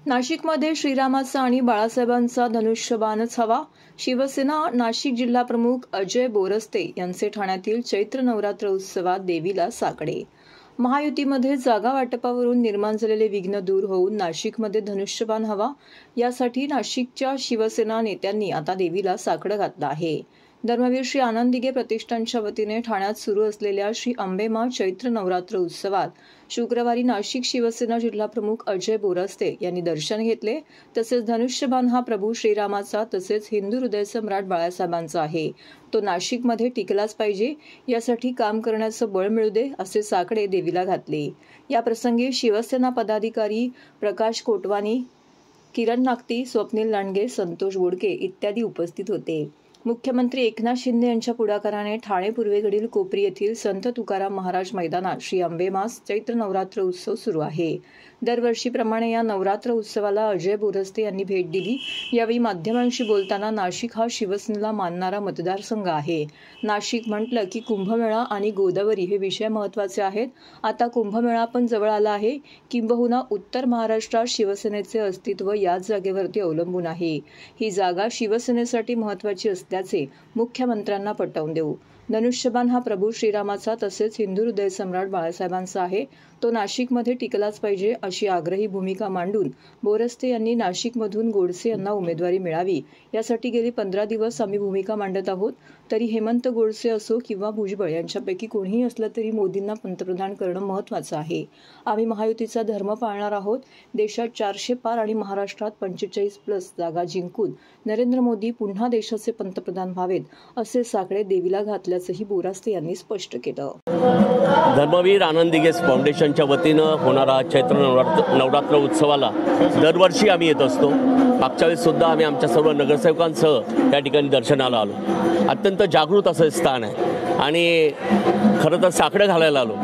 नाशिकमध्ये श्रीरामाचा आणि बाळासाहेबांचा धनुष्यबाणच हवा। शिवसेना नाशिक जिल्हा प्रमुख अजय बोरस्ते यांचे ठाण्यातील चैत्र नवरात्र उत्सवात देवीला साकडे। महायुतीमध्ये जागा वाटपावरून निर्माण झालेले विघ्न दूर होऊन नाशिकमध्ये धनुष्यबाण हवा, यासाठी नाशिकच्या शिवसेना नेत्यांनी आता देवीला साकडं घातलं आहे। धर्मवीर श्री आनंद दिघे प्रतिष्ठानच्या वतीने ठाण्यात सुरू असलेल्या श्री अंबेमा चैत्र नवरात्र उत्सवात शुक्रवारी नाशिक शिवसेना जिल्हा प्रमुख अजय बोरस्ते यांनी दर्शन घेतले। तसेच धनुष्यबाण हा प्रभू श्रीरामाचा तसेच हिंदू हृदय सम्राट बाळासाहेबांचा आहे, तो नाशिकमध्ये टिकलाच पाहिजे, यासाठी काम करण्याचं बळ मिळू दे असे साकडे देवीला घातले। या प्रसंगी शिवसेना पदाधिकारी प्रकाश कोटवानी, किरण नागती, स्वप्नील लांडगे, संतोष बोडके इत्यादी उपस्थित होते। मुख्यमंत्री एकनाथ शिंदे यांच्या पुढाकाराने ठाणे पूर्वेकडील कोपरी येथील संत तुकाराम महाराज मैदानात श्री अंबेमास चैत्र नवरात्र उत्सव सुरू आहे। दरवर्षीप्रमाणे या नवरात्र उत्सवाला अजय बोरस्ते यांनी भेट दिली। यावेळी माध्यमांशी बोलताना नाशिक हा शिवसेनेला मानणारा मतदारसंघ आहे। नाशिक म्हटलं की कुंभमेळा आणि गोदावरी हे विषय महत्त्वाचे आहेत। आता कुंभमेळा पण जवळ आला आहे, किंबहुना उत्तर महाराष्ट्रात शिवसेनेचे अस्तित्व याच जागेवरती अवलंबून आहे। ही जागा शिवसेनेसाठी महत्त्वाची असल्याचे मुख्यमंत्र्यांना पटवून देऊ। धनुष्यबाण हा प्रभू श्रीरामाचा तसेच हिंदू हृदय सम्राट बाळासाहेबांचा आहे, तो नाशिकमध्ये टिकलाच पाहिजे अशी आग्रही भूमिका मांडून बोरस्ते यांनी नाशिकमधून गोडसे यांना उमेदवारी मिळावी, यासाठी गेली 15 दिवस आम्ही भूमिका मांडत आहोत। तरी हेमंत गोडसे असो किंवा भुजबळ यांच्यापैकी कोणीही असलं तरी मोदींना पंतप्रधान करणं महत्त्वाचं आहे। आम्ही महायुतीचा धर्म पाळणार आहोत। देशात 400 पार आणि महाराष्ट्रात 45+ जागा जिंकून नरेंद्र मोदी पुन्हा देशाचे पंतप्रधान व्हावेत असे साकडे देवीला घातल्याचंही बोरस्ते यांनी स्पष्ट केलं। धर्मवीर आनंद दिघे फाउंडेशनच्या वतीनं होणारा चैत्र नवरात्र उत्सवाला दरवर्षी आम्ही येत असतो। मागच्या वेळेस सुद्धा आम्ही आमच्या सर्व नगरसेवकांसह या ठिकाणी दर्शनाला आलो। अत्यंत जागृत असं स्थान आहे आणि खरं तर साकडं घालायला आलो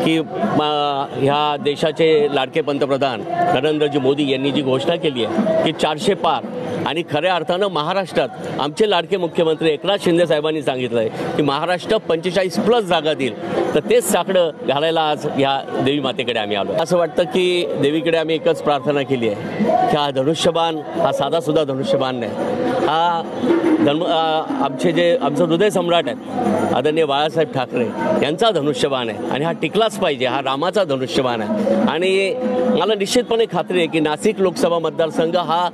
की ह्या देशाचे लाडके पंतप्रधान नरेंद्रजी मोदी यांनी जी घोषणा केली आहे की 400 पार, आणि खऱ्या अर्थानं महाराष्ट्रात आमचे लाडके मुख्यमंत्री एकनाथ शिंदे साहेबांनी सांगितलं आहे की महाराष्ट्र 45+ जागा देईल, तर तेच साकडं घालायला आज ह्या देवी मातेकडे आम्ही आलो। असं वाटतं की देवीकडे आम्ही एकच प्रार्थना केली आहे की हा धनुष्यबाण हा साधासुद्धा धनुष्यबाण नाही, हा आमचं हृदय सम्राट आहेत आदरणीय बाळासाहेब ठाकरे यांचा धनुष्यबाण आहे आणि हा टिकलाच पाहिजे, हा रामाचा धनुष्यबाण आहे। आणि मला निश्चितपणे खात्री आहे की नाशिक लोकसभा मतदारसंघ हा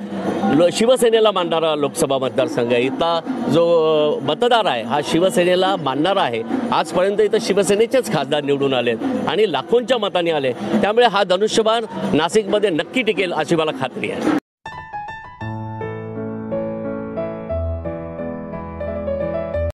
शिवसेनेला मानणारा लोकसभा मतदारसंघ आहे। इथला जो मतदार आहे हा शिवसेनेला मानणारा आहे। आजपर्यंत इथं शिवसेनेचेच खासदार निवडून आलेत आणि लाखोंच्या मतांनी आले, त्यामुळे हा धनुष्यबाण नाशिकमध्ये नक्की टिकेल अशी मला खात्री आहे।